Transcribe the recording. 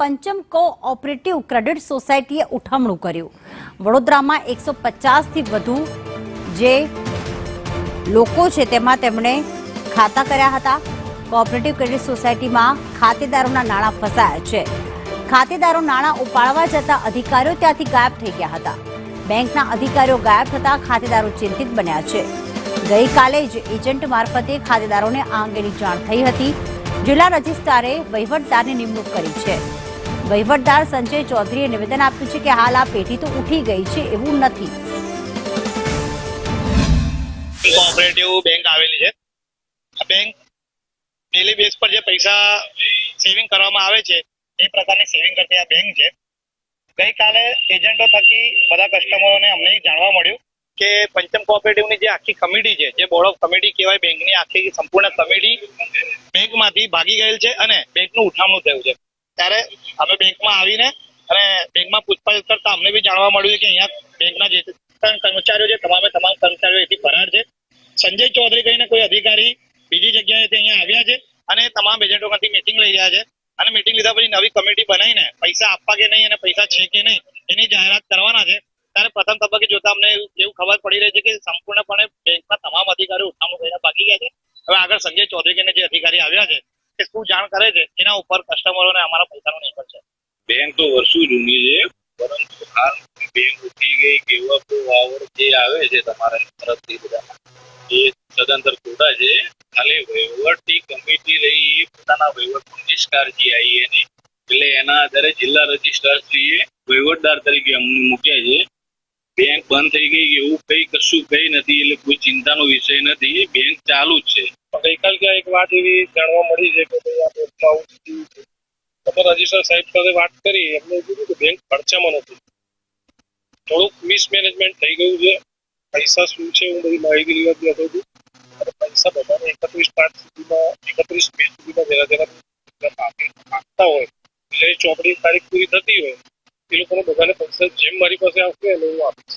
પંચમ cooperative credit સોસાયટીએ ઉઠમણું કર્યું। વડોદરામાં 150 થી વધુ જે લોકો છે તેમાં તેમણે ખાતા કર્યા હતા। કોઓપરેટિવ ક્રેડિટ સોસાયટીમાં ખાતેદારોના નાણાં ફસાયા છે। ખાતેદારો નાણાં ઉપાડવા જતા અધિકારીઓ ત્યાંથી ગાયબ થઈ ગયા હતા। બેંકના અધિકારીઓ ગાયબ થતા ખાતેદારો ચિંતિત બન્યા છે। ગઈકાલે જ એજન્ટ મારફતે ખાતેદારોને આ અંગેની જાણ થઈ હતી। જિલ્લા રજિસ્ટ્રારે વહીવટદારની નિમણૂક કરી છે। વહીવટદાર સંજય ચૌધરીએ નિવેદન આપ્યું છે કે હાલ આ પેઢી તો ઉઠી ગઈ છે એવું નથી। કોઓપરેટિવ બેંક આવેલી છે। આ બેંક ડેલી બેઝ પર જે પૈસા સેવિંગ કરવામાં આવે છે એ પ્રકારની સેવિંગ કરતી આ બેંક છે। ગઈકાલે એજન્ટો થકી બધા કસ્ટમરોને અમને જાણવા મળ્યું કે પંચમ કોઓપરેટિવની જે આખી કમિટી છે, જે બોર્ડ ઓફ કમિટી કહેવાય, બેંકની આખી સંપૂર્ણ કમિટી બેંકમાંથી ભાગી ગયેલ છે અને બેંકનું ઉઠામણું થયું છે। ત્યારે અમે બેંકમાં આવીને અને બેંકમાં પૂછપરછ કરતા અમને બી જાણવા મળ્યું કે અહીંયા બેંકના જે કર્મચારીઓ છે તમામ કર્મચારીઓ એથી ફરાર છે। સંજય ચૌધરી કહીને કોઈ અધિકારી બીજી જગ્યાએથી અહીંયા આવ્યા છે અને તમામ એજન્ટોમાંથી મીટિંગ લઈ રહ્યા છે અને મીટિંગ લીધા પછી નવી કમિટી બનાવીને પૈસા આપવા કે નહીં અને પૈસા છે કે નહીં એની જાહેરાત કરવાના છે। ત્યારે પ્રથમ તબક્કે જોતા અમને એવું ખબર પડી રહી છે કે સંપૂર્ણપણે બેંકના તમામ અધિકારીઓ ઉઠામણું થઈને ભાગી ગયા છે। હવે આગળ સંજય ચૌધરી કહીને જે અધિકારી આવ્યા છે તે શું જાણ કરે છે એના ઉપર કસ્ટમરોને અમારા પૈસાનો નિર્ભર છે। બેંક તો વર્ષો જૂની છે, પરંતુ હાલ બેંક ઉઠી ગઈ કેવા વાવર જે આવે છે તમારા તરફથી બધા એ સદંતર ખોટા છે। ખાલી વહીવટી કમિટી રહી પોતાના વહીવટનું નિષ્કાળજી આવી એની એટલે એના આધારે જિલ્લા રજિસ્ટ્રારશ્રીએ વહીવટદાર તરીકે અમને મૂક્યા છે। બેંક બંધ થઈ ગઈ એવું કશું કઈ નથી, એટલે કોઈ ચિંતાનો વિષય નથી, બેંક ચાલુ જ છે। ગઈકાલ ત્યાં એક વાત એવી જાણવા મળી છે કે ભાઈ આ બેંકમાં આવું થયું છે। તમે રજિસ્ટ્રાર સાહેબ સાથે વાત કરી, એમને કીધું કે બેંક ખર્ચામાં નથી, થોડુંક મિસમેનેજમેન્ટ થઈ ગયું છે। પૈસા શું છે હું બધી માહિતી લેવા હતો છું અને પૈસા બધાને 31 સુધીમાં 31 મે સુધીમાં જરા આપતા હોય એટલે ચોપડી તારીખ પૂરી થતી હોય એ લોકોને બધાને પૈસા જેમ મારી પાસે આવશે એટલે હું આપીશ।